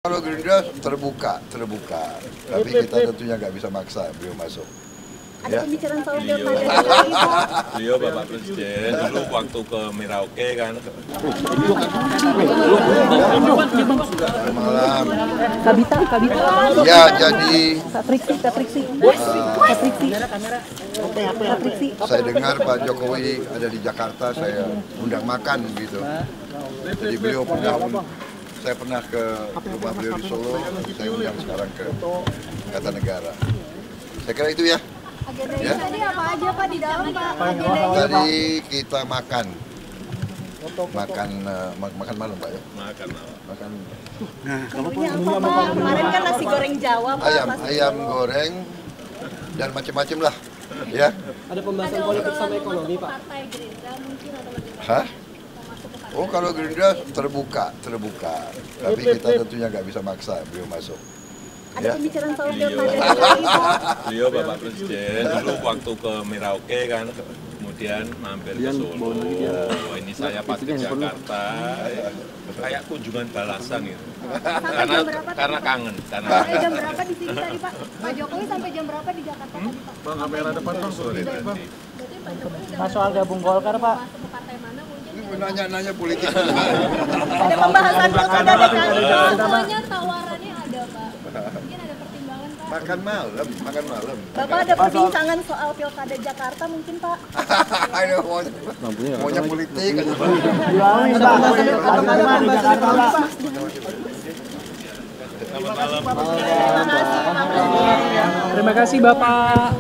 Kalau Gerindra terbuka, tapi kita tentunya nggak bisa maksa beliau masuk. Ada pembicaraan soal beliau, pilkada. Bapak Presiden dulu waktu ke Merauke kan. Malam. Kabita. Ya jadi Triksi. saya dengar Pak Jokowi ada di Jakarta, saya undang makan gitu. Jadi beliau saya pernah ke rumah beliau di Solo, saya undang sekarang ke Kartanegara. Saya kira itu ya. Agendanya tadi apa aja Pak di dalam Pak? Tadi kita makan malam Pak ya. Makan. Menunya apa Pak? Kemarin kan nasi goreng Jawa Pak. Ayam goreng dan macam-macam lah. Ya. Ada pembahasan politik sama ekonomi Pak. Partai Gerindra mungkin atau bagaimana? Hah? Oh kalau Gerindra terbuka, tapi kita tentunya nggak bisa maksa beliau masuk. Ada pembicaraan soal Beliau, pilkada. Bapak Presiden dulu waktu ke Merauke kan, kemudian mampir ke Solo. Ini saya pas ke Jakarta, kayak kunjungan balasan gitu. Karena kangen. Sampai jam berapa di sini tadi Pak? Pak Jokowi sampai jam berapa di Jakarta tadi Pak? Bang, kamera depan Bang, sore tadi. Berarti Pak Jokowi Mas soal gabung Golkar Pak. masuk ke partai mana mungkin? Ini nanya politik. Ada pembahasan pilkada DKI. Semuanya tawarannya ada Pak. Mungkin ada pertimbangan Pak. Makan malam. Bapak ada perbincangan soal pilkada Jakarta mungkin Pak? Ayo maunya politik. Terima kasih Bapak.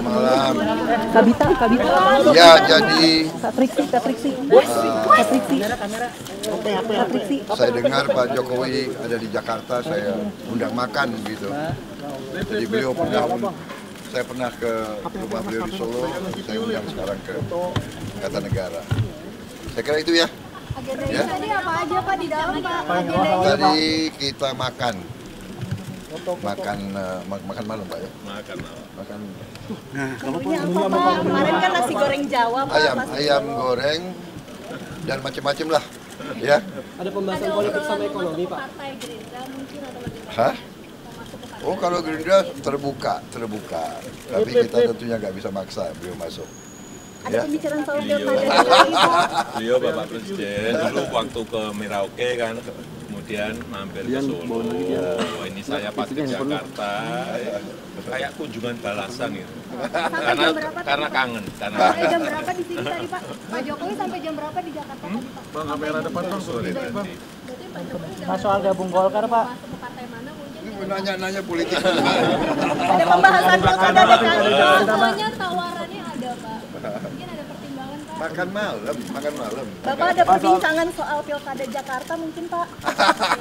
Malam. Kabita. Ya jadi Triksi. saya dengar Pak Jokowi ada di Jakarta, saya undang makan gitu. Jadi beliau saya pernah ke rumah beliau di Solo, saya undang sekarang ke Kartanegara. Saya kira itu ya. Agendanya tadi apa aja Pak di dalam Pak? Tadi kita makan malam Pak ya. Makan. Menunya apa Pak? Kemarin kan nasi goreng Jawa Pak. Ayam goreng dan macam-macam lah. Ya. Ada pembahasan politik sama ekonomi Pak. Partai Gerindra mungkin atau bagaimana? Hah? Oh kalau Gerindra terbuka, tapi kita tentunya nggak bisa maksa beliau masuk. Ada pembicaraan soal Beliau, pilkada. Bapak Presiden dulu waktu ke Merauke kan, kemudian mampir ke Solo. Ini saya pas ke Jakarta, kayak kunjungan balasan gitu. Karena kangen. Sampai jam berapa di sini tadi Pak? Pak Jokowi sampai jam berapa di Jakarta tadi Pak? Bang, kamera depan Bang, sore tadi. Berarti Pak Jokowi udah Mas soal gabung Golkar Pak. masuk ke partai mana mungkin? Ini nanya politik. Ada pembahasan pilkada DKI. Semuanya tawarannya ada Pak. Mungkin ada pertimbangan Pak. Makan malam. Bapak ada perbincangan soal pilkada Jakarta mungkin Pak?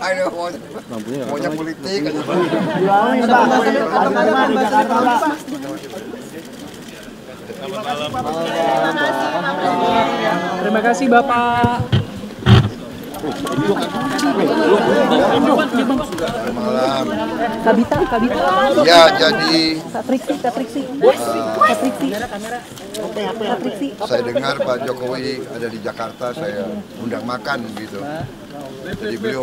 Ayo maunya politik. Terima kasih Bapak. Malam. Kabita. Ya jadi Triksi. saya dengar Pak Jokowi ada di Jakarta, saya undang makan gitu. Jadi beliau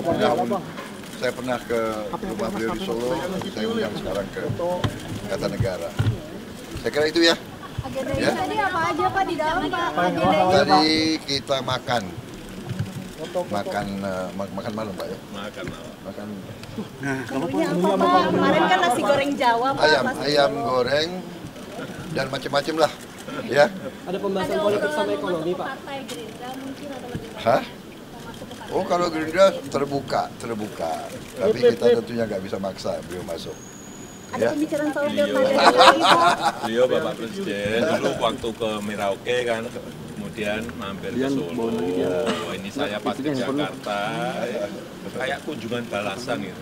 saya pernah ke rumah beliau di Solo, saya undang sekarang ke Kartanegara. Saya kira itu ya. Agendanya tadi apa aja Pak di dalam Pak? Tadi kita makan malam Pak ya. Makan. Menunya apa Pak? Kemarin kan nasi goreng Jawa Pak. Ayam goreng dan macam-macam lah. Ya. Ada pembahasan politik sama ekonomi Pak. Partai Gerindra mungkin atau bagaimana? Hah? Oh kalau Gerindra terbuka, tapi kita tentunya nggak bisa maksa beliau masuk. Ada pembicaraan soal Beliau, pilkada. Bapak Presiden dulu waktu ke Merauke kan, kemudian mampir ke Solo. Ini saya pas ke Jakarta, kayak kunjungan balasan gitu.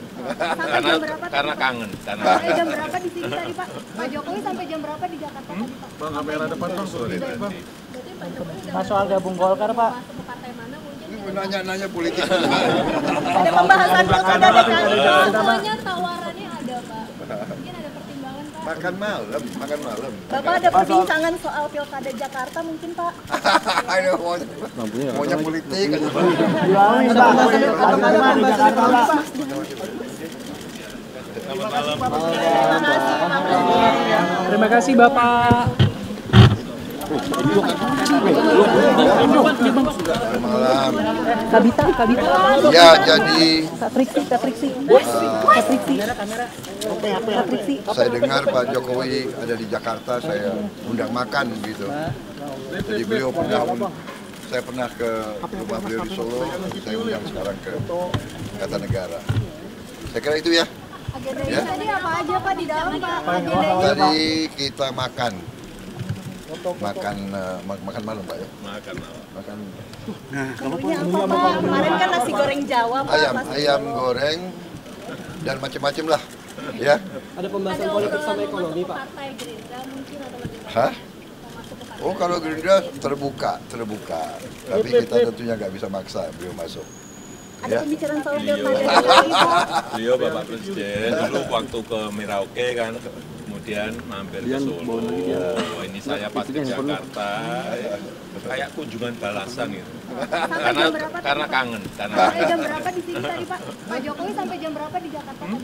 Karena kangen. Sampai jam berapa di sini tadi Pak? Pak Jokowi sampai jam berapa di Jakarta tadi Pak? Bang, kamera depan Bang, sore tadi. Berarti Pak Jokowi udah Mas soal gabung Golkar Pak. masuk ke partai mana mungkin? Ini nanya politik. Ada pembahasan pilkada DKI. Semuanya tawarannya ada Pak. Mungkin ada pertimbangan Pak. Makan malam, makan malam. Bapak ada perbincangan soal pilkada Jakarta mungkin Pak? Ayo, maunya politik. Terima kasih Bapak. Malam. Kabita. Ya, jadi Triksi. saya dengar Pak Jokowi ada di Jakarta, saya undang makan gitu. Jadi beliau saya pernah ke rumah beliau di Solo, saya undang sekarang ke Kartanegara. Saya kira itu ya. Agendanya tadi apa aja Pak di dalam Pak? Tadi kita makan malam Pak ya. Makan Menunya apa Pak? Kemarin kan nasi goreng Jawa Pak. ayam goreng dan macam-macam lah. Ya. Ada pembahasan politik sama ekonomi Pak. Partai Gerindra mungkin atau bagaimana? Hah? Oh, kalau Gerindra terbuka. Tapi kita tentunya nggak bisa maksa beliau masuk. Ada Ya. pembicaraan soal pilkada lagi Pak? Beliau Bapak Presiden dulu waktu ke Merauke kan, kemudian mampir ke Solo. Ini saya pas ke Jakarta, kayak kunjungan balasan gitu. Karena kangen. Sampai jam berapa di sini tadi Pak? Pak Jokowi sampai jam berapa di Jakarta tadi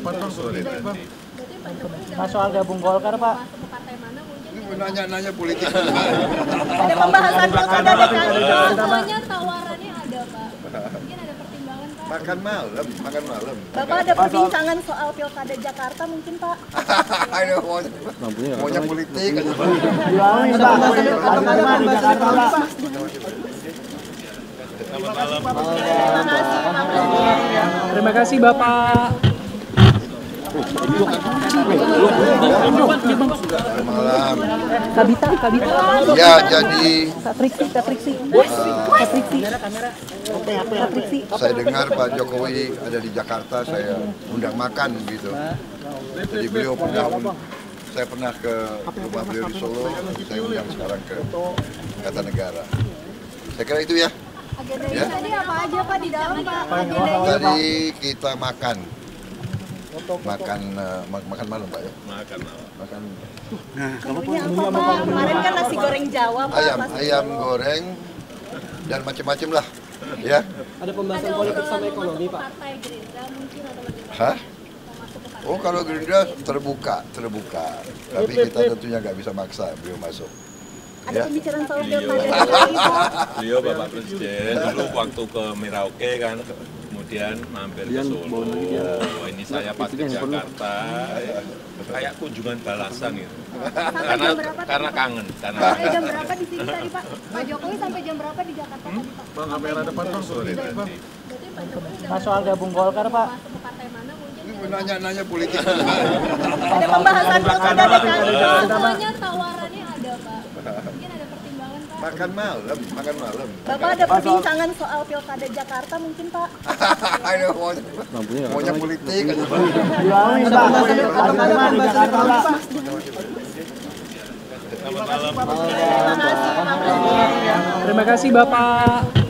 Pak? Sore nanti. Berarti Pak Jokowi udah Mas soal gabung Golkar Pak. masuk ke partai mana mungkin? Ini nanya politik. Ada pembahasan pilkada di kantor. Semuanya tawarannya ada Pak. Mungkin ada pertimbangan Pak. Makan malam. Bapak ada perbincangan soal pilkada Jakarta mungkin Pak? Ayo, maunya politik. Terima kasih Bapak. Malam. Kabita. Ya, jadi Triksi. saya dengar Pak Jokowi ada di Jakarta, saya undang makan gitu. Jadi beliau saya pernah ke rumah beliau di Solo, saya undang sekarang ke Kartanegara. Saya kira itu ya. Agendanya tadi apa aja Pak di dalam Pak? Tadi kita makan malam Pak ya. Makan Menunya apa Pak? Kemarin kan nasi goreng Jawa Pak. ayam goreng dan macam-macam lah. Ya. Ada pembahasan politik sama ekonomi Pak. Partai Gerindra mungkin atau bagaimana? Hah? Oh, kalau Gerindra terbuka. Tapi kita tentunya nggak bisa maksa beliau masuk. Ada Ya. pembicaraan soal pilkada lagi Pak? Beliau Bapak Presiden dulu waktu ke Merauke kan, kemudian mampir ke Solo. Ini saya pas ke Jakarta, kayak kunjungan balasan gitu. Karena kangen. Sampai jam berapa di sini tadi Pak? Pak Jokowi sampai jam berapa di Jakarta tadi Pak? Sore nanti. Berarti Pak Jokowi udah Mas soal gabung Golkar Pak. masuk ke partai mana mungkin? Ini nanya politik. Ada pembahasan pilkada di kantor. Semuanya tawarannya ada Pak. Mungkin ada pertimbangan Pak. Makan malam. Bapak ada perbincangan soal pilkada Jakarta mungkin Pak? Ayo, maunya politik. Terima kasih Bapak.